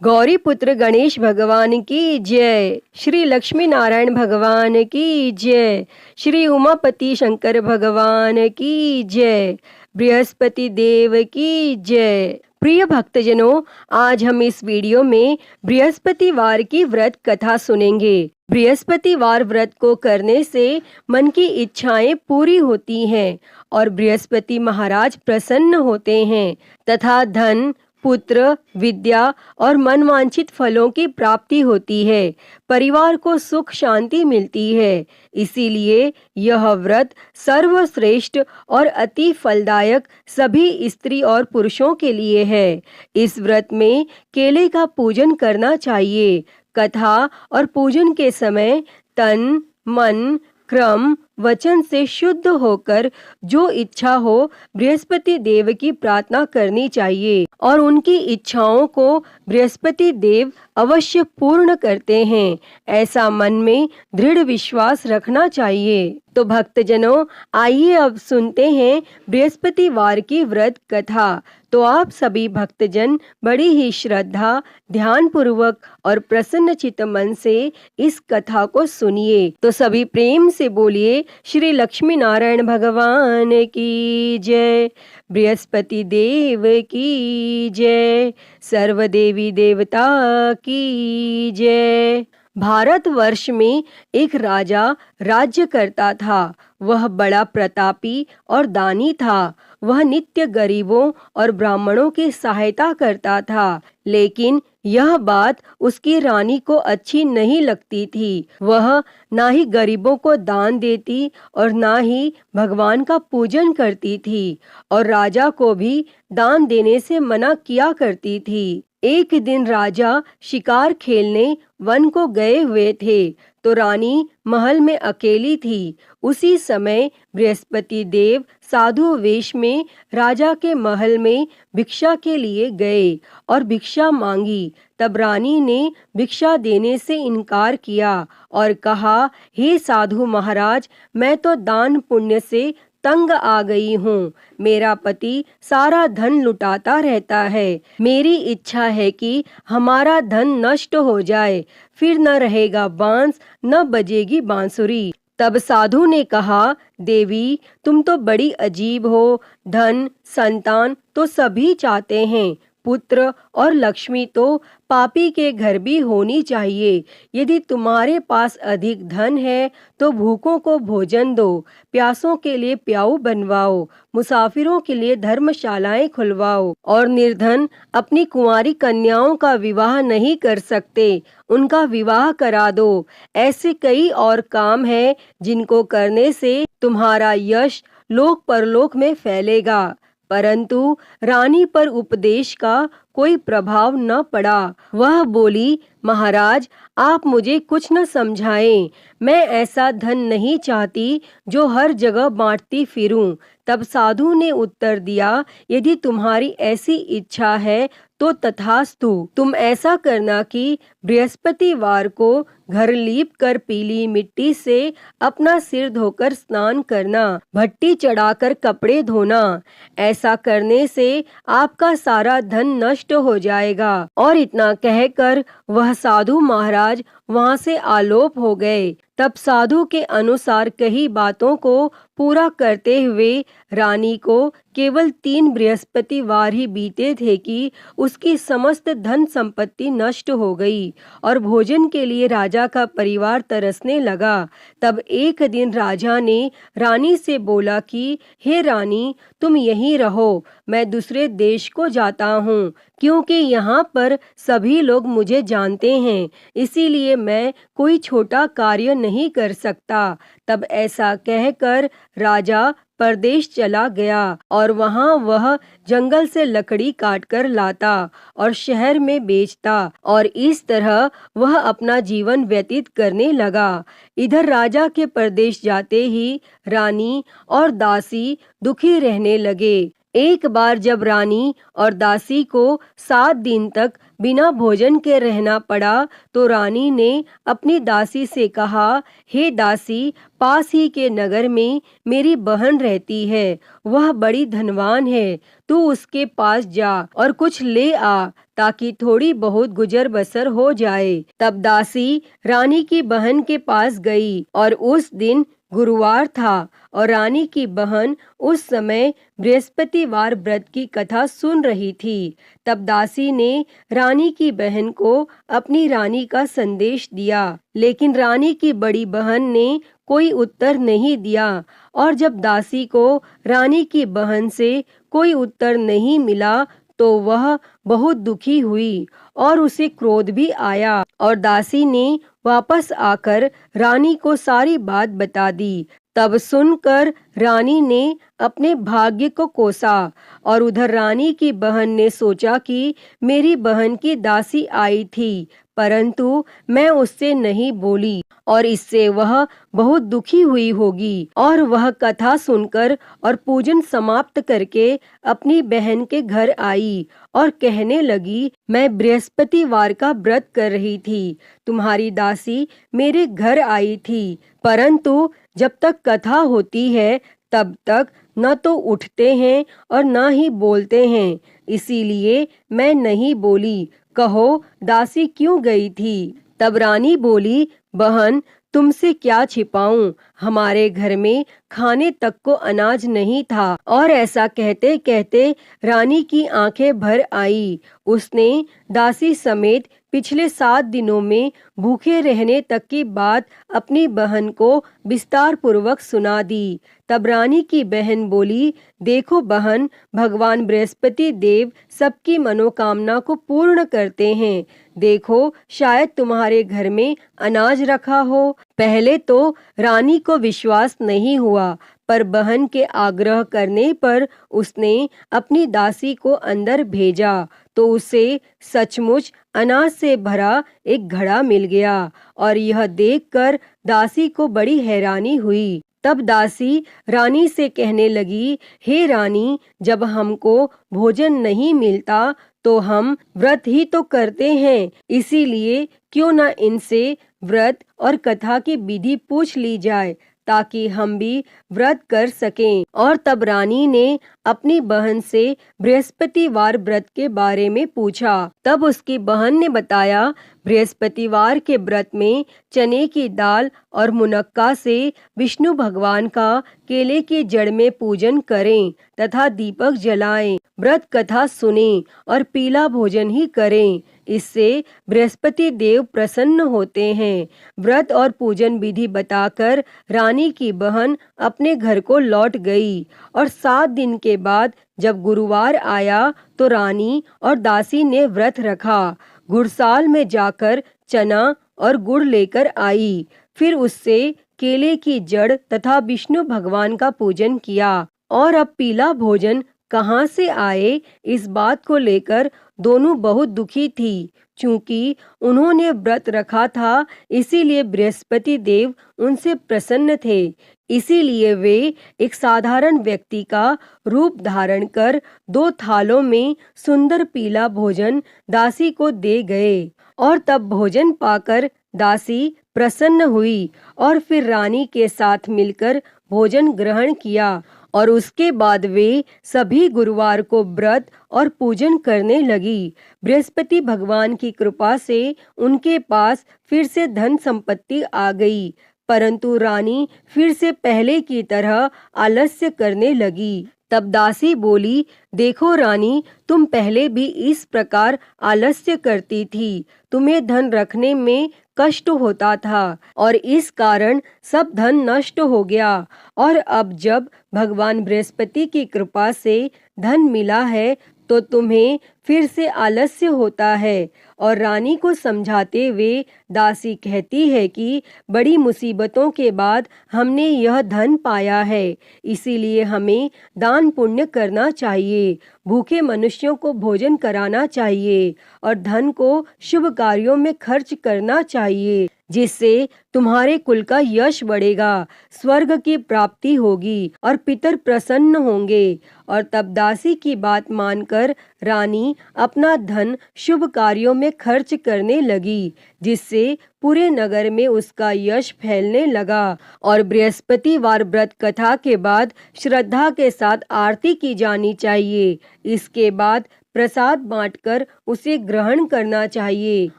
गौरी पुत्र गणेश भगवान की जय। श्री लक्ष्मी नारायण भगवान की जय। श्री उमापति शंकर भगवान की जय। बृहस्पति देव की जय। प्रिय भक्तजनों, आज हम इस वीडियो में बृहस्पतिवार की व्रत कथा सुनेंगे। बृहस्पतिवार व्रत को करने से मन की इच्छाएं पूरी होती हैं और बृहस्पति महाराज प्रसन्न होते हैं तथा धन, पुत्र, विद्या और मनवांछित फलों की प्राप्ति होती है। परिवार को सुख शांति मिलती है। इसीलिए यह व्रत सर्वश्रेष्ठ और अति फलदायक सभी स्त्री और पुरुषों के लिए है। इस व्रत में केले का पूजन करना चाहिए। कथा और पूजन के समय तन, मन, क्रम, वचन से शुद्ध होकर जो इच्छा हो बृहस्पति देव की प्रार्थना करनी चाहिए और उनकी इच्छाओं को बृहस्पति देव अवश्य पूर्ण करते हैं, ऐसा मन में दृढ़ विश्वास रखना चाहिए। तो भक्तजनों, आइए अब सुनते हैं बृहस्पतिवार की व्रत कथा। तो आप सभी भक्तजन बड़ी ही श्रद्धा, ध्यान पूर्वक और प्रसन्न चित्त मन से इस कथा को सुनिए। तो सभी प्रेम से बोलिए श्री लक्ष्मी नारायण भगवान की जय। बृहस्पति देव की जय। सर्व देवी देवता की जय। भारतवर्ष में एक राजा राज्य करता था। वह बड़ा प्रतापी और दानी था। वह नित्य गरीबों और ब्राह्मणों की सहायता करता था, लेकिन यह बात उसकी रानी को अच्छी नहीं लगती थी। वह ना ही गरीबों को दान देती और ना ही भगवान का पूजन करती थी और राजा को भी दान देने से मना किया करती थी। एक दिन राजा शिकार खेलने वन को गए हुए थे तो रानी महल में अकेली थी। उसी समय बृहस्पति देव साधु वेश में राजा के महल में भिक्षा के लिए गए और भिक्षा मांगी। तब रानी ने भिक्षा देने से इनकार किया और कहा, हे साधु महाराज, मैं तो दान पुण्य से तंग आ गई हूँ। मेरा पति सारा धन लुटाता रहता है। मेरी इच्छा है कि हमारा धन नष्ट हो जाए, फिर न रहेगा बांस, न बजेगी बांसुरी। तब साधु ने कहा, देवी, तुम तो बड़ी अजीब हो। धन, संतान तो सभी चाहते हैं, पुत्र और लक्ष्मी तो पापी के घर भी होनी चाहिए। यदि तुम्हारे पास अधिक धन है तो भूखों को भोजन दो, प्यासों के लिए प्याऊ बनवाओ, मुसाफिरों के लिए धर्मशालाएं खुलवाओ और निर्धन अपनी कुंवारी कन्याओं का विवाह नहीं कर सकते, उनका विवाह करा दो। ऐसे कई और काम हैं जिनको करने से तुम्हारा यश लोक परलोक में फैलेगा। परंतु रानी पर उपदेश का कोई प्रभाव न पड़ा। वह बोली, महाराज, आप मुझे कुछ न समझाएं। मैं ऐसा धन नहीं चाहती जो हर जगह बांटती फिरूं। तब साधु ने उत्तर दिया, यदि तुम्हारी ऐसी इच्छा है तो तथास्तु। तुम ऐसा करना कि बृहस्पतिवार को घर लीप कर पीली मिट्टी से अपना सिर धोकर स्नान करना, भट्टी चढ़ाकर कपड़े धोना। ऐसा करने से आपका सारा धन नष्ट हो जाएगा। और इतना कहकर वह साधु महाराज वहां से आलोप हो गए। तब साधु के अनुसार कही बातों को पूरा करते हुए रानी को केवल 3 बृहस्पतिवार ही बीते थे कि उसकी समस्त धन संपत्ति नष्ट हो गई और भोजन के लिए राजा का परिवार तरसने लगा। तब एक दिन राजा ने रानी से बोला कि हे रानी, तुम यहीं रहो, मैं दूसरे देश को जाता हूँ, क्योंकि यहाँ पर सभी लोग मुझे जानते हैं, इसीलिए मैं कोई छोटा कार्य नहीं कर सकता। तब ऐसा कहकर राजा परदेश चला गया और वहां वह जंगल से लकड़ी काटकर लाता और शहर में बेचता और इस तरह वह अपना जीवन व्यतीत करने लगा। इधर राजा के परदेश जाते ही रानी और दासी दुखी रहने लगे। एक बार जब रानी और दासी को 7 दिन तक बिना भोजन के रहना पड़ा तो रानी ने अपनी दासी से कहा, हे दासी, पास ही के नगर में मेरी बहन रहती है, वह बड़ी धनवान है, तू उसके पास जा और कुछ ले आ ताकि थोड़ी बहुत गुजर बसर हो जाए। तब दासी रानी की बहन के पास गई और उस दिन गुरुवार था और रानी की बहन उस समय बृहस्पतिवार व्रत की कथा सुन रही थी। तब दासी ने रानी की बहन को अपनी रानी का संदेश दिया, लेकिन रानी की बड़ी बहन ने कोई उत्तर नहीं दिया। और जब दासी को रानी की बहन से कोई उत्तर नहीं मिला तो वह बहुत दुखी हुई और उसे क्रोध भी आया और दासी ने वापस आकर रानी को सारी बात बता दी। तब सुनकर रानी ने अपने भाग्य को कोसा और उधर रानी की बहन ने सोचा कि मेरी बहन की दासी आई थी, परंतु मैं उससे नहीं बोली और इससे वह बहुत दुखी हुई होगी। और वह कथा सुनकर और पूजन समाप्त करके अपनी बहन के घर आई और कहने लगी, मैं बृहस्पतिवार का व्रत कर रही थी, तुम्हारी दासी मेरे घर आई थी, परंतु जब तक कथा होती है तब तक न तो उठते हैं और न ही बोलते हैं, इसीलिए मैं नहीं बोली। कहो दासी क्यों गई थी? तब रानी बोली, बहन तुमसे क्या छिपाऊं, हमारे घर में खाने तक को अनाज नहीं था। और ऐसा कहते कहते रानी की आंखें भर आई। उसने दासी समेत पिछले 7 दिनों में भूखे रहने तक की बात अपनी बहन को विस्तार पूर्वक सुना दी। तब रानी की बहन बोली, देखो बहन, भगवान बृहस्पति देव सबकी मनोकामना को पूर्ण करते हैं। देखो शायद तुम्हारे घर में अनाज रखा हो। पहले तो रानी को विश्वास नहीं हुआ, पर बहन के आग्रह करने पर उसने अपनी दासी को अंदर भेजा तो उसे सचमुच अनाज से भरा एक घड़ा मिल गया और यह देखकर दासी को बड़ी हैरानी हुई। तब दासी रानी से कहने लगी, हे रानी, जब हमको भोजन नहीं मिलता तो हम व्रत ही तो करते हैं, इसीलिए क्यों न इनसे व्रत और कथा की विधि पूछ ली जाए ताकि हम भी व्रत कर सकें। और तब रानी ने अपनी बहन से बृहस्पतिवार व्रत के बारे में पूछा। तब उसकी बहन ने बताया, बृहस्पतिवार के व्रत में चने की दाल और मुनक्का से विष्णु भगवान का केले की जड़ में पूजन करें तथा दीपक जलाएं, व्रत कथा सुनें और पीला भोजन ही करें, इससे बृहस्पति देव प्रसन्न होते हैं। व्रत और पूजन विधि बताकर रानी की बहन अपने घर को लौट गई और 7 दिन के बाद जब गुरुवार आया तो रानी और दासी ने व्रत रखा। गुड़साल में जाकर चना और गुड़ लेकर आई, फिर उससे केले की जड़ तथा विष्णु भगवान का पूजन किया। और अब पीला भोजन कहाँ से आए, इस बात को लेकर दोनों बहुत दुखी थी। चूंकि उन्होंने व्रत रखा था, इसीलिए बृहस्पति देव उनसे प्रसन्न थे। इसीलिए वे एक साधारण व्यक्ति का रूप धारण कर 2 थालों में सुंदर पीला भोजन दासी को दे गए। और तब भोजन पाकर दासी प्रसन्न हुई और फिर रानी के साथ मिलकर भोजन ग्रहण किया और उसके बाद वे सभी गुरुवार को व्रत और पूजन करने लगी। बृहस्पति भगवान की कृपा से उनके पास फिर से धन संपत्ति आ गई, परंतु रानी फिर से पहले की तरह आलस्य करने लगी। तब दासी बोली, देखो रानी, तुम पहले भी इस प्रकार आलस्य करती थी, तुम्हें धन रखने में कष्ट होता था और इस कारण सब धन नष्ट हो गया। और अब जब भगवान बृहस्पति की कृपा से धन मिला है तो तुम्हें फिर से आलस्य होता है। और रानी को समझाते हुए दासी कहती है कि बड़ी मुसीबतों के बाद हमने यह धन पाया है, इसीलिए हमें दान पुण्य करना चाहिए, भूखे मनुष्यों को भोजन कराना चाहिए और धन को शुभ कार्यों में खर्च करना चाहिए, जिससे तुम्हारे कुल का यश बढ़ेगा, स्वर्ग की प्राप्ति होगी और पितर प्रसन्न होंगे। और तब दासी की बात मानकर रानी अपना धन शुभ कार्यों में खर्च करने लगी, जिससे पूरे नगर में उसका यश फैलने लगा। और बृहस्पतिवार व्रत कथा के बाद श्रद्धा के साथ आरती की जानी चाहिए। इसके बाद प्रसाद बांटकर उसे ग्रहण करना चाहिए।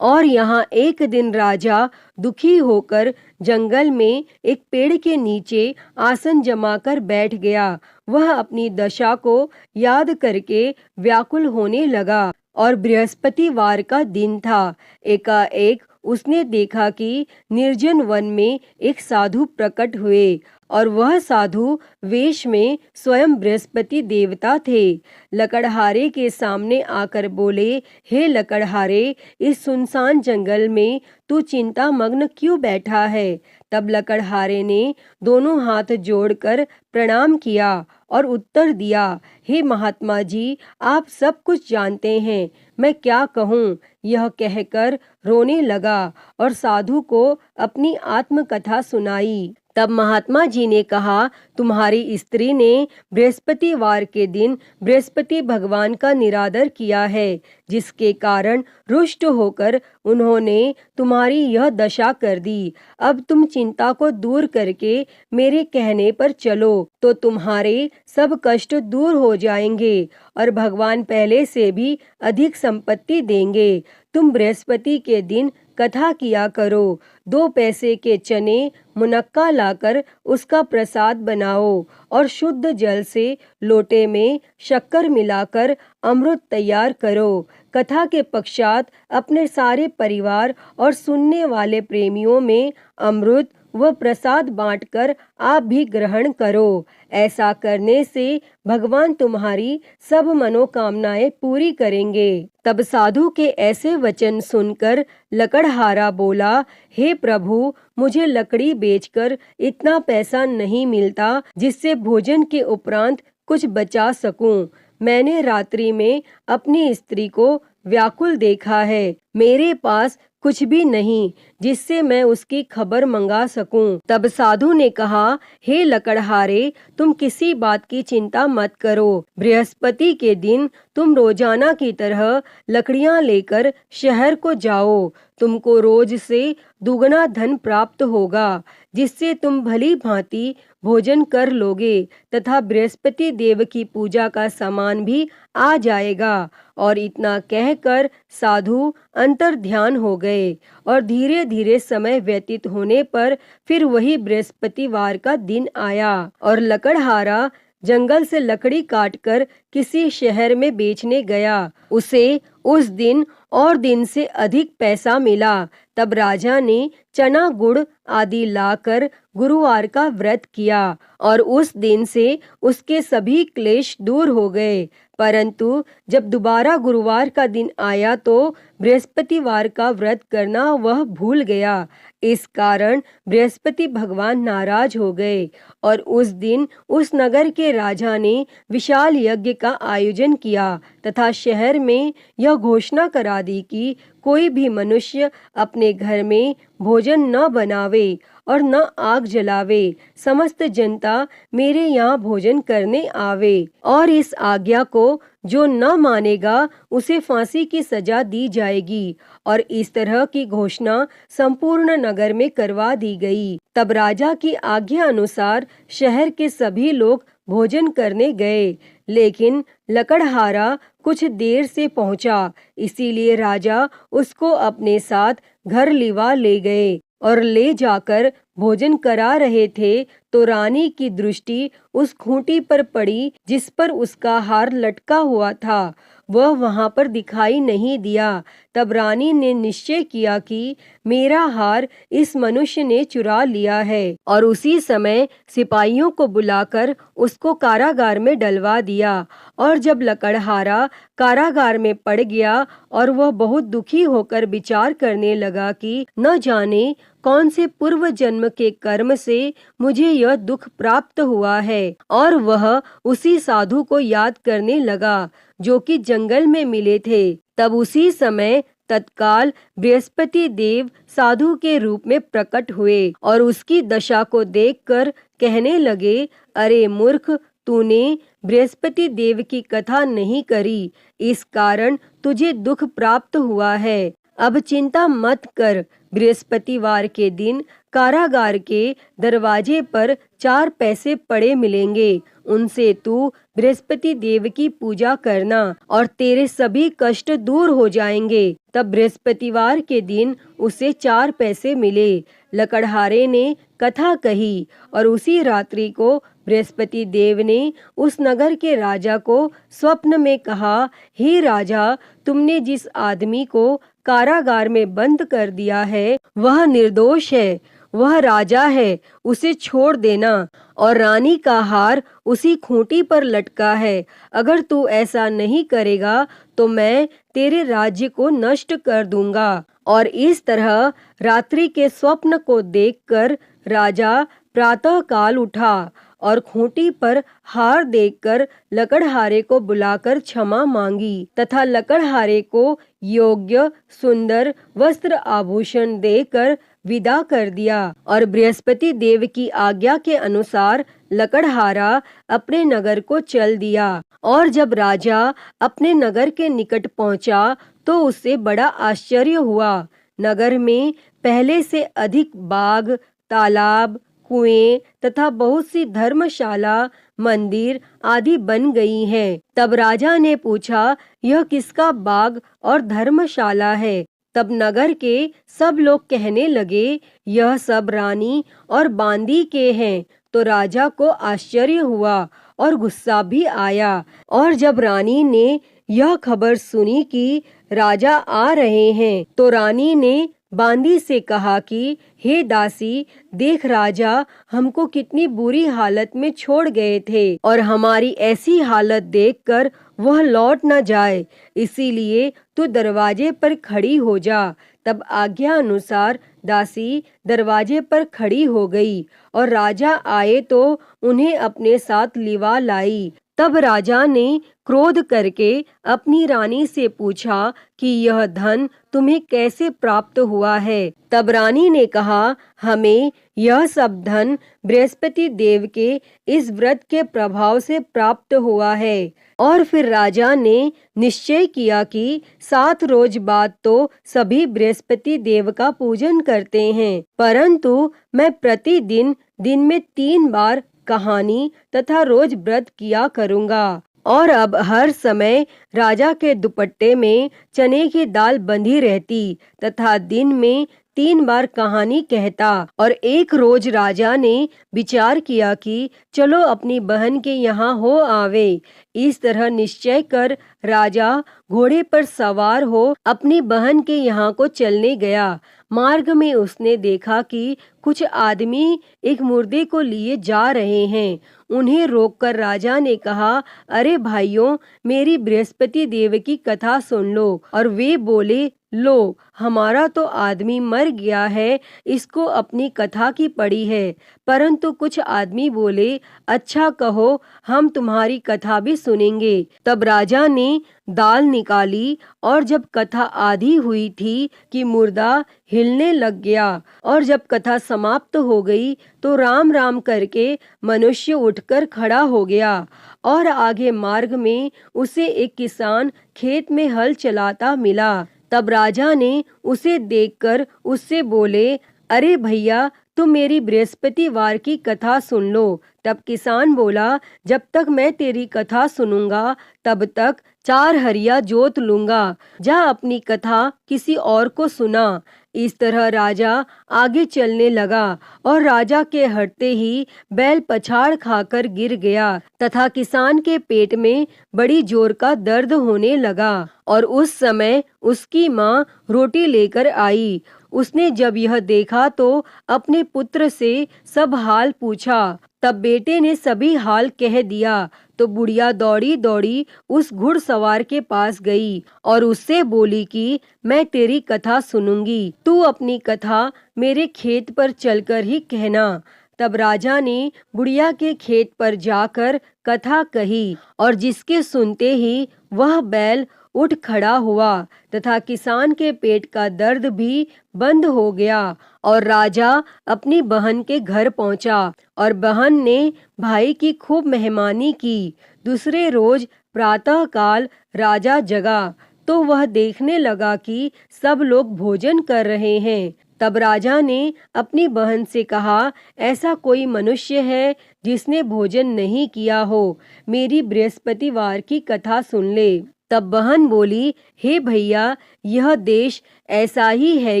और यहाँ एक दिन राजा दुखी होकर जंगल में एक पेड़ के नीचे आसन जमाकर बैठ गया। वह अपनी दशा को याद करके व्याकुल होने लगा और बृहस्पतिवार का दिन था। एकाएक उसने देखा कि निर्जन वन में एक साधु प्रकट हुए और वह साधु वेश में स्वयं बृहस्पति देवता थे। लकड़हारे के सामने आकर बोले, हे लकड़हारे, इस सुनसान जंगल में तू चिंता मग्न क्यों बैठा है? तब लकड़हारे ने दोनों हाथ जोड़कर प्रणाम किया और उत्तर दिया, हे महात्मा जी, आप सब कुछ जानते हैं, मैं क्या कहूँ? यह कहकर रोने लगा और साधु को अपनी आत्मकथा सुनाई। तब महात्मा जी ने कहा, तुम्हारी स्त्री ने बृहस्पतिवार के दिन बृहस्पति भगवान का निरादर किया है, जिसके कारण रुष्ट होकर उन्होंने तुम्हारी यह दशा कर दी। अब तुम चिंता को दूर करके मेरे कहने पर चलो तो तुम्हारे सब कष्ट दूर हो जाएंगे और भगवान पहले से भी अधिक संपत्ति देंगे। तुम बृहस्पति के दिन कथा किया करो। 2 पैसे के चने मुनक्का लाकर उसका प्रसाद बनाओ और शुद्ध जल से लोटे में शक्कर मिलाकर अमृत तैयार करो। कथा के पश्चात अपने सारे परिवार और सुनने वाले प्रेमियों में अमृत व प्रसाद बांटकर आप भी ग्रहण करो। ऐसा करने से भगवान तुम्हारी सब मनोकामनाएं पूरी करेंगे। तब साधु के ऐसे वचन सुनकर लकड़हारा बोला, हे प्रभु, मुझे लकड़ी बेचकर इतना पैसा नहीं मिलता जिससे भोजन के उपरांत कुछ बचा सकूं। मैंने रात्रि में अपनी स्त्री को व्याकुल देखा है। मेरे पास कुछ भी नहीं जिससे मैं उसकी खबर मंगा सकूं। तब साधु ने कहा, हे लकड़हारे, तुम किसी बात की चिंता मत करो। बृहस्पति के दिन तुम रोजाना की तरह लकड़ियां लेकर शहर को जाओ। तुमको रोज से दुगना धन प्राप्त होगा, जिससे तुम भली भांति भोजन कर लोगे तथा बृहस्पति देव की पूजा का सामान भी आ जाएगा। और इतना कहकर साधु अंतर ध्यान हो गए और धीरे धीरे समय व्यतीत होने पर फिर वही बृहस्पतिवार का दिन आया और लकड़हारा जंगल से लकड़ी काटकर किसी शहर में बेचने गया। उसे उस दिन और दिन से अधिक पैसा मिला। तब राजा ने चना गुड़ आदि लाकर गुरुवार का व्रत किया और उस दिन से उसके सभी क्लेश दूर हो गए। परंतु जब दोबारा गुरुवार का दिन आया तो बृहस्पतिवार का व्रत करना वह भूल गया। इस कारण बृहस्पति भगवान नाराज हो गए और उस दिन उस नगर के राजा ने विशाल यज्ञ का आयोजन किया तथा शहर में यह घोषणा करा दी कि कोई भी मनुष्य अपने घर में भोजन न बनावे और न आग जलावे। समस्त जनता मेरे यहाँ भोजन करने आवे और इस आज्ञा को जो न मानेगा उसे फांसी की सजा दी जाएगी। और इस तरह की घोषणा संपूर्ण नगर में करवा दी गई। तब राजा की आज्ञा अनुसार शहर के सभी लोग भोजन करने गए, लेकिन लकड़हारा कुछ देर से पहुंचा, इसीलिए राजा उसको अपने साथ घर लिवा ले गए और ले जाकर भोजन करा रहे थे तो रानी की दृष्टि उस खूंटी पर पड़ी जिस पर उसका हार लटका हुआ था। वह वहां पर दिखाई नहीं दिया। तब रानी ने निश्चय किया कि मेरा हार इस मनुष्य ने चुरा लिया है और उसी समय सिपाहियों को बुलाकर उसको कारागार में डलवा दिया। और जब लकड़हारा कारागार में पड़ गया और वह बहुत दुखी होकर विचार करने लगा कि न जाने कौन से पूर्व जन्म के कर्म से मुझे यह दुख प्राप्त हुआ है, और वह उसी साधु को याद करने लगा जो कि जंगल में मिले थे। तब उसी समय तत्काल बृहस्पति देव साधु के रूप में प्रकट हुए और उसकी दशा को देखकर कहने लगे, अरे मूर्ख, तूने बृहस्पति देव की कथा नहीं करी, इस कारण तुझे दुख प्राप्त हुआ है। अब चिंता मत कर, बृहस्पतिवार के दिन कारागार के दरवाजे पर 4 पैसे पड़े मिलेंगे, उनसे तू बृहस्पति देव की पूजा करना और तेरे सभी कष्ट दूर हो जाएंगे। तब बृहस्पतिवार के दिन उसे 4 पैसे मिले। लकड़हारे ने कथा कही और उसी रात्रि को बृहस्पति देव ने उस नगर के राजा को स्वप्न में कहा, हे राजा, तुमने जिस आदमी को कारागार में बंद कर दिया है वह निर्दोष है, वह राजा है, उसे छोड़ देना, और रानी का हार उसी खूंटी पर लटका है। अगर तू ऐसा नहीं करेगा तो मैं तेरे राज्य को नष्ट कर दूंगा। और इस तरह रात्रि के स्वप्न को देखकर राजा प्रातः काल उठा और खूंटी पर हार देखकर लकड़हारे को बुलाकर क्षमा मांगी तथा लकड़हारे को योग्य सुंदर वस्त्र आभूषण देकर विदा कर दिया। और बृहस्पति देव की आज्ञा के अनुसार लकड़हारा अपने नगर को चल दिया। और जब राजा अपने नगर के निकट पहुंचा तो उससे बड़ा आश्चर्य हुआ। नगर में पहले से अधिक बाग, तालाब, कुएं तथा बहुत सी धर्मशाला, मंदिर आदि बन गई हैं। तब राजा ने पूछा, यह किसका बाग और धर्मशाला है? तब नगर के सब लोग कहने लगे, यह सब रानी और बांदी के हैं। तो राजा को आश्चर्य हुआ और गुस्सा भी आया। और जब रानी ने यह खबर सुनी कि राजा आ रहे हैं तो रानी ने बांदी से कहा कि हे दासी, देख राजा हमको कितनी बुरी हालत में छोड़ गए थे और हमारी ऐसी हालत देखकर वह लौट न जाए, इसीलिए तू दरवाजे पर खड़ी हो जा। तब आज्ञा अनुसार दासी दरवाजे पर खड़ी हो गई और राजा आए तो उन्हें अपने साथ लिवा लाई। तब राजा ने क्रोध करके अपनी रानी से पूछा कि यह धन तुम्हें कैसे प्राप्त हुआ है? तब रानी ने कहा, हमें यह सब धन बृहस्पति देव के इस व्रत के प्रभाव से प्राप्त हुआ है। और फिर राजा ने निश्चय किया कि 7 रोज बाद तो सभी बृहस्पति देव का पूजन करते हैं, परंतु मैं प्रतिदिन दिन में 3 बार कहानी तथा रोज व्रत किया करूँगा। और अब हर समय राजा के दुपट्टे में चने की दाल बंधी रहती तथा दिन में 3 बार कहानी कहता। और एक रोज राजा ने विचार किया कि चलो अपनी बहन के यहाँ हो आवे। इस तरह निश्चय कर राजा घोड़े पर सवार हो अपनी बहन के यहाँ को चलने गया। मार्ग में उसने देखा कि कुछ आदमी एक मुर्दे को लिए जा रहे हैं। उन्हें रोककर राजा ने कहा, अरे भाइयों, मेरी बृहस्पति देव की कथा सुन लो। और वे बोले, लो, हमारा तो आदमी मर गया है, इसको अपनी कथा की पड़ी है। परंतु कुछ आदमी बोले, अच्छा कहो, हम तुम्हारी कथा भी सुनेंगे। तब राजा ने दाल निकाली और जब कथा आधी हुई थी कि मुर्दा हिलने लग गया। और जब कथा समाप्त हो गई तो राम राम करके मनुष्य उठकर खड़ा हो गया। और आगे मार्ग में उसे एक किसान खेत में हल चलाता मिला। तब राजा ने उसे देखकर उससे बोले, अरे भैया, तुम मेरी बृहस्पतिवार की कथा सुन लो। तब किसान बोला, जब तक मैं तेरी कथा सुनूंगा तब तक 4 हरिया जोत लूंगा। जा अपनी कथा किसी और को सुना। इस तरह राजा आगे चलने लगा और राजा के हटते ही बैल पछाड़ खाकर गिर गया तथा किसान के पेट में बड़ी जोर का दर्द होने लगा। और उस समय उसकी माँ रोटी लेकर आई। उसने जब यह देखा तो अपने पुत्र से सब हाल पूछा। तब बेटे ने सभी हाल कह दिया। तो बुढ़िया दौड़ी दौड़ी उस घुड़सवार के पास गई और उससे बोली कि मैं तेरी कथा सुनूंगी, तू अपनी कथा मेरे खेत पर चलकर ही कहना। तब राजा ने बुढ़िया के खेत पर जाकर कथा कही और जिसके सुनते ही वह बैल उठ खड़ा हुआ तथा किसान के पेट का दर्द भी बंद हो गया। और राजा अपनी बहन के घर पहुंचा और बहन ने भाई की खूब मेहमानी की। दूसरे रोज प्रातः काल राजा जगा तो वह देखने लगा कि सब लोग भोजन कर रहे हैं। तब राजा ने अपनी बहन से कहा, ऐसा कोई मनुष्य है जिसने भोजन नहीं किया हो, मेरी बृहस्पतिवार की कथा सुन ले। तब बहन बोली, हे भैया, यह देश ऐसा ही है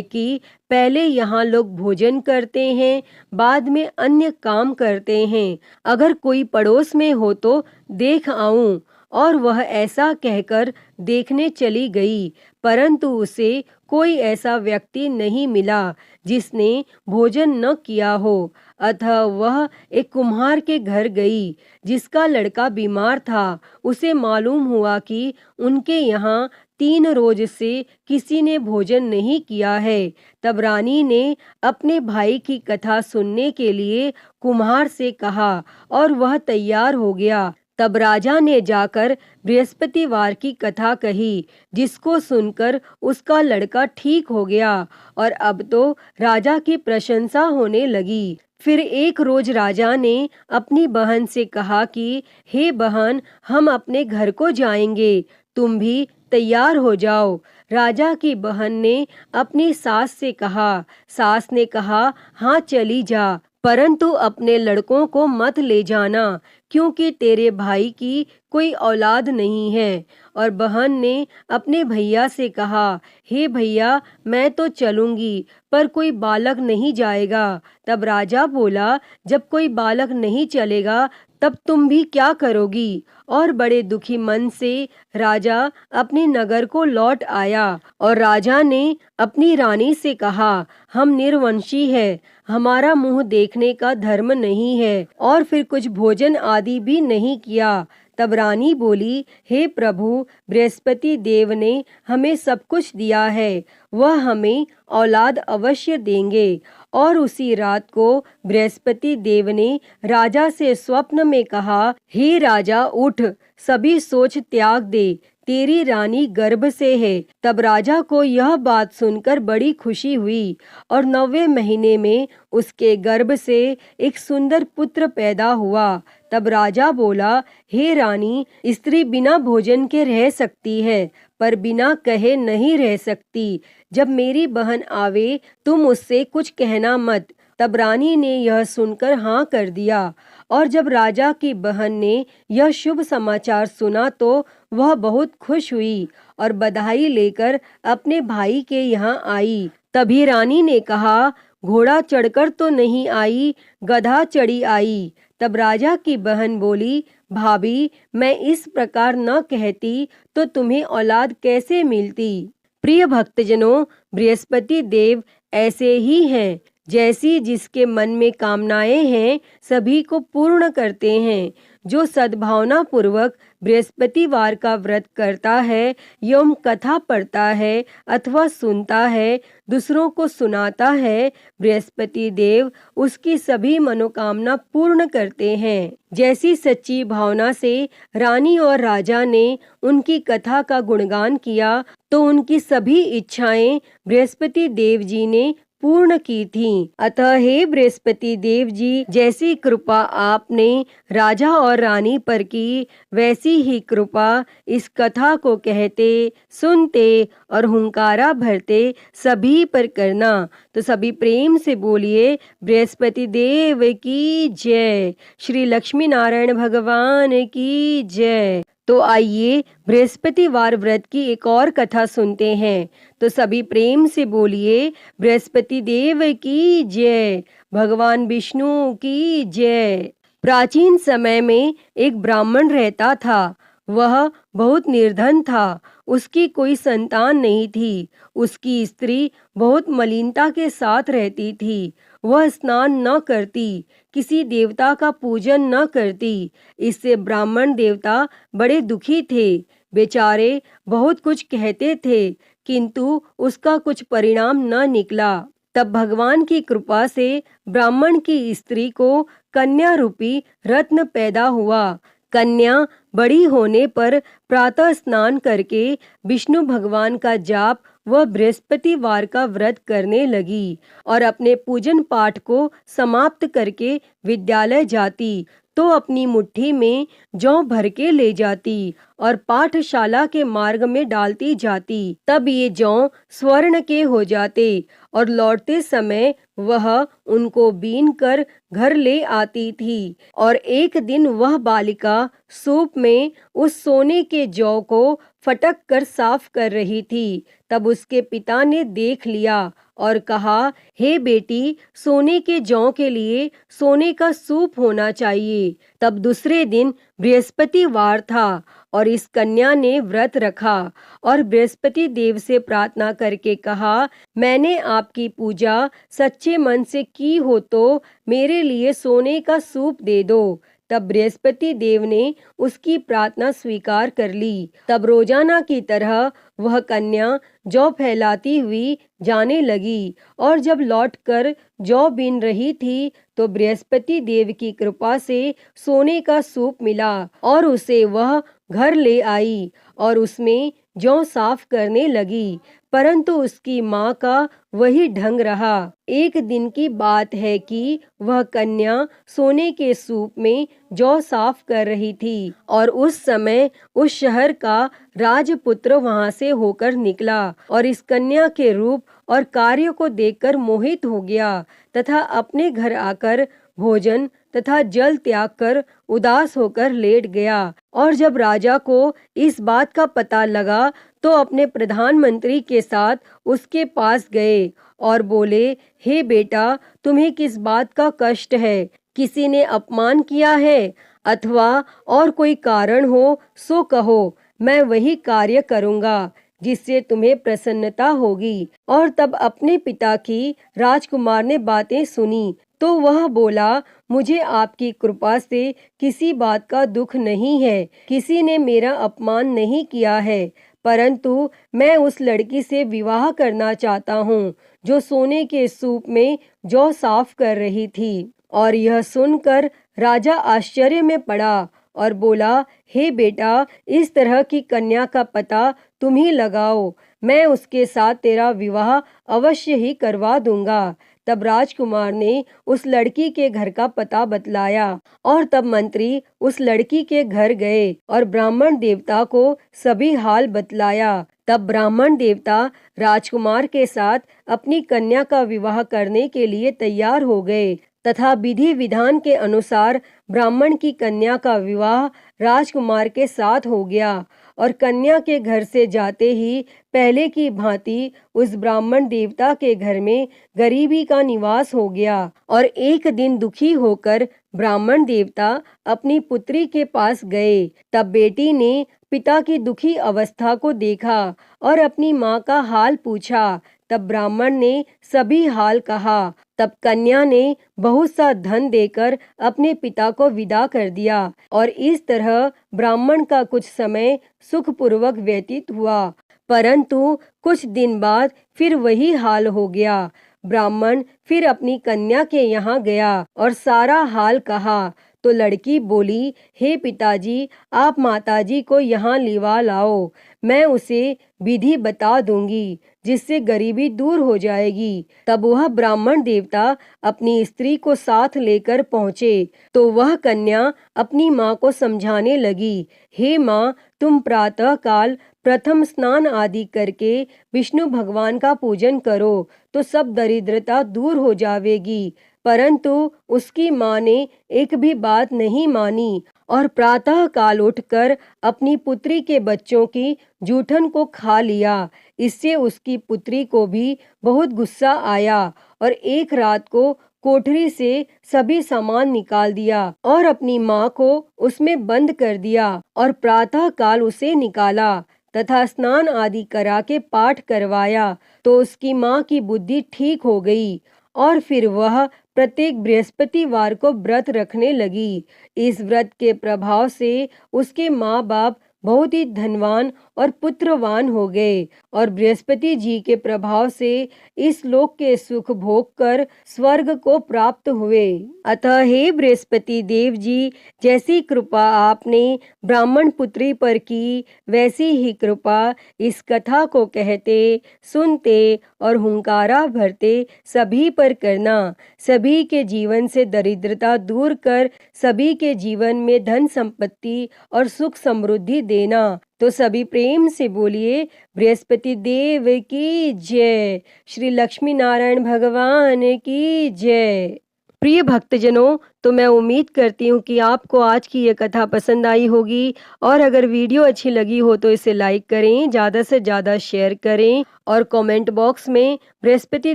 कि पहले यहाँ लोग भोजन करते हैं, बाद में अन्य काम करते हैं। अगर कोई पड़ोस में हो तो देख आऊं। और वह ऐसा कहकर देखने चली गई, परंतु उसे कोई ऐसा व्यक्ति नहीं मिला जिसने भोजन न किया हो। अतः वह एक कुम्हार के घर गई जिसका लड़का बीमार था। उसे मालूम हुआ कि उनके यहाँ 3 रोज से किसी ने भोजन नहीं किया है। तब रानी ने अपने भाई की कथा सुनने के लिए कुम्हार से कहा और वह तैयार हो गया। तब राजा ने जाकर बृहस्पतिवार की कथा कही, जिसको सुनकर उसका लड़का ठीक हो गया और अब तो राजा की प्रशंसा होने लगी। फिर एक रोज राजा ने अपनी बहन से कहा कि हे बहन, हम अपने घर को जाएंगे, तुम भी तैयार हो जाओ। राजा की बहन ने अपनी सास से कहा। सास ने कहा, हाँ चली जा, परंतु अपने लड़कों को मत ले जाना, क्योंकि तेरे भाई की कोई औलाद नहीं है। और बहन ने अपने भैया से कहा, हे भैया, मैं तो चलूंगी, पर कोई बालक नहीं जाएगा। तब राजा बोला, जब कोई बालक नहीं चलेगा तब तुम भी क्या करोगी? और बड़े दुखी मन से राजा अपने नगर को लौट आया। और राजा ने अपनी रानी से कहा, हम निर्वंशी है, हमारा मुंह देखने का धर्म नहीं है, और फिर कुछ भोजन आदि भी नहीं किया। तब रानी बोली, हे प्रभु, बृहस्पति देव ने हमें सब कुछ दिया है, वह हमें औलाद अवश्य देंगे। और उसी रात को बृहस्पति देव ने राजा से स्वप्न में कहा, हे राजा, उठ, सभी सोच त्याग दे, तेरी रानी गर्भ से है। तब राजा को यह बात सुनकर बड़ी खुशी हुई और 9वें महीने में उसके गर्भ से एक सुंदर पुत्र पैदा हुआ। तब राजा बोला, हे रानी, स्त्री बिना भोजन के रह सकती है, पर बिना कहे नहीं रह सकती। जब मेरी बहन आवे तुम उससे कुछ कहना मत। तब रानी ने यह सुनकर हाँ कर दिया। और जब राजा की बहन ने यह शुभ समाचार सुना तो वह बहुत खुश हुई और बधाई लेकर अपने भाई के यहाँ आई। तभी रानी ने कहा, घोड़ा चढ़कर तो नहीं आई, गधा चढ़ी आई। तब राजा की बहन बोली, भाभी, मैं इस प्रकार न कहती तो तुम्हें औलाद कैसे मिलती। प्रिय भक्तजनों, बृहस्पति देव ऐसे ही हैं, जैसी जिसके मन में कामनाएं हैं सभी को पूर्ण करते हैं। जो सद्भावना पूर्वक बृहस्पतिवार का व्रत करता है एवं कथा पढ़ता है अथवा सुनता है, दूसरों को सुनाता है, बृहस्पति देव उसकी सभी मनोकामना पूर्ण करते हैं। जैसी सच्ची भावना से रानी और राजा ने उनकी कथा का गुणगान किया तो उनकी सभी इच्छाएं बृहस्पति देव जी ने पूर्ण की थीं। अतः हे बृहस्पति देव जी, जैसी कृपा आपने राजा और रानी पर की, वैसी ही कृपा इस कथा को कहते, सुनते और हुंकारा भरते सभी पर करना। तो सभी प्रेम से बोलिए, बृहस्पति देव की जय, श्री लक्ष्मी नारायण भगवान की जय। तो आइए बृहस्पतिवार व्रत की एक और कथा सुनते हैं। तो सभी प्रेम से बोलिए, बृहस्पति देव की जय, भगवान विष्णु की जय। प्राचीन समय में एक ब्राह्मण रहता था। वह बहुत निर्धन था, उसकी कोई संतान नहीं थी। उसकी स्त्री बहुत मलिनता के साथ रहती थी। वह स्नान न करती, किसी देवता का पूजन न करती। इससे ब्राह्मण देवता बड़े दुखी थे। बेचारे बहुत कुछ कहते थे, किंतु उसका कुछ परिणाम न निकला। तब भगवान की कृपा से ब्राह्मण की स्त्री को कन्या रूपी रत्न पैदा हुआ। कन्या बड़ी होने पर प्रातः स्नान करके विष्णु भगवान का जाप व बृहस्पतिवार का व्रत करने लगी और अपने पूजन पाठ को समाप्त करके विद्यालय जाती तो अपनी मुट्ठी में जौ भर के ले जाती और पाठशाला के मार्ग में डालती जाती। तब ये जौ स्वर्ण के हो जाते और लौटते समय वह उनको बीन कर घर ले आती थी। और एक दिन वह बालिका सूप में उस सोने के जौ को फटक कर साफ कर रही थी। तब उसके पिता ने देख लिया और कहा, हे बेटी, सोने के जौ के लिए सोने का सूप होना चाहिए। तब दूसरे दिन बृहस्पतिवार था और इस कन्या ने व्रत रखा और बृहस्पति देव से प्रार्थना करके कहा, मैंने आपकी पूजा सच्चे मन से की हो तो मेरे लिए सोने का सूप दे दो। तब बृहस्पति देव ने उसकी प्रार्थना स्वीकार कर ली। तब रोजाना की तरह वह कन्या जौ फैलाती हुई जाने लगी और जब लौटकर जौ बीन रही थी तो बृहस्पति देव की कृपा से सोने का सूप मिला और उसे वह घर ले आई और उसमें जौ साफ करने लगी। परंतु उसकी माँ का वही ढंग रहा। एक दिन की बात है कि वह कन्या सोने के सूप में जौ साफ कर रही थी और उस समय उस शहर का राजपुत्र वहां से होकर निकला और इस कन्या के रूप और कार्य को देखकर मोहित हो गया तथा अपने घर आकर भोजन तथा जल त्याग कर उदास होकर लेट गया। और जब राजा को इस बात का पता लगा तो अपने प्रधानमंत्री के साथ उसके पास गए और बोले, हे बेटा, तुम्हें किस बात का कष्ट है? किसी ने अपमान किया है अथवा और कोई कारण हो सो कहो, मैं वही कार्य करूँगा जिससे तुम्हें प्रसन्नता होगी। और तब अपने पिता की राजकुमार ने बातें सुनी तो वह बोला, मुझे आपकी कृपा से किसी बात का दुख नहीं है, किसी ने मेरा अपमान नहीं किया है, परंतु मैं उस लड़की से विवाह करना चाहता हूँ जो सोने के सूप में जौ साफ कर रही थी। और यह सुनकर राजा आश्चर्य में पड़ा और बोला, हे बेटा, इस तरह की कन्या का पता तुम ही लगाओ, मैं उसके साथ तेरा विवाह अवश्य ही करवा दूंगा। तब राजकुमार ने उस लड़की के घर का पता बतलाया और तब मंत्री उस लड़की के घर गए और ब्राह्मण देवता को सभी हाल बतलाया। तब ब्राह्मण देवता राजकुमार के साथ अपनी कन्या का विवाह करने के लिए तैयार हो गए तथा विधि विधान के अनुसार ब्राह्मण की कन्या का विवाह राजकुमार के साथ हो गया। और कन्या के घर से जाते ही पहले की भांति उस ब्राह्मण देवता के घर में गरीबी का निवास हो गया। और एक दिन दुखी होकर ब्राह्मण देवता अपनी पुत्री के पास गए। तब बेटी ने पिता की दुखी अवस्था को देखा और अपनी माँ का हाल पूछा। तब ब्राह्मण ने सभी हाल कहा। तब कन्या ने बहुत सा धन देकर अपने पिता को विदा कर दिया और इस तरह ब्राह्मण का कुछ समय सुखपूर्वक व्यतीत हुआ। परंतु कुछ दिन बाद फिर वही हाल हो गया। ब्राह्मण फिर अपनी कन्या के यहाँ गया और सारा हाल कहा तो लड़की बोली, हे पिताजी, आप माताजी को यहाँ लिवा लाओ, मैं उसे विधि बता दूंगी जिससे गरीबी दूर हो जाएगी। तब वह ब्राह्मण देवता अपनी स्त्री को साथ लेकर पहुँचे तो वह कन्या अपनी माँ को समझाने लगी, हे माँ, तुम प्रातः काल प्रथम स्नान आदि करके विष्णु भगवान का पूजन करो तो सब दरिद्रता दूर हो जाएगी। परंतु उसकी माँ ने एक भी बात नहीं मानी और प्रातः काल उठकर अपनी पुत्री के बच्चों की जूठन को खा लिया। इससे उसकी पुत्री को भी बहुत गुस्सा आया और एक रात को कोठरी से सभी सामान निकाल दिया और अपनी माँ को उसमें बंद कर दिया और प्रातः काल उसे निकाला तथा स्नान आदि करा के पाठ करवाया तो उसकी माँ की बुद्धि ठीक हो गई और फिर वह प्रत्येक बृहस्पतिवार को व्रत रखने लगी। इस व्रत के प्रभाव से उसके माँ बाप बहुत ही धनवान और पुत्रवान हो गए और बृहस्पति जी के प्रभाव से इस लोक के सुख भोग कर स्वर्ग को प्राप्त हुए। अतः हे बृहस्पति देव जी, जैसी कृपा आपने ब्राह्मण पुत्री पर की, वैसी ही कृपा इस कथा को कहते, सुनते और हुंकारा भरते सभी पर करना। सभी के जीवन से दरिद्रता दूर कर सभी के जीवन में धन संपत्ति और सुख समृद्धि देना। तो सभी प्रेम से बोलिए बृहस्पति देव की जय, श्री लक्ष्मी नारायण भगवान की जय। प्रिय भक्तजनों, तो मैं उम्मीद करती हूँ कि आपको आज की ये कथा पसंद आई होगी और अगर वीडियो अच्छी लगी हो तो इसे लाइक करें, ज़्यादा से ज़्यादा शेयर करें और कमेंट बॉक्स में बृहस्पति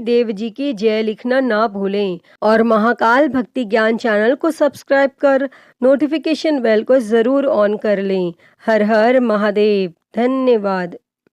देव जी की जय लिखना ना भूलें और महाकाल भक्ति ज्ञान चैनल को सब्सक्राइब कर नोटिफिकेशन बेल को ज़रूर ऑन कर लें। हर हर महादेव। धन्यवाद।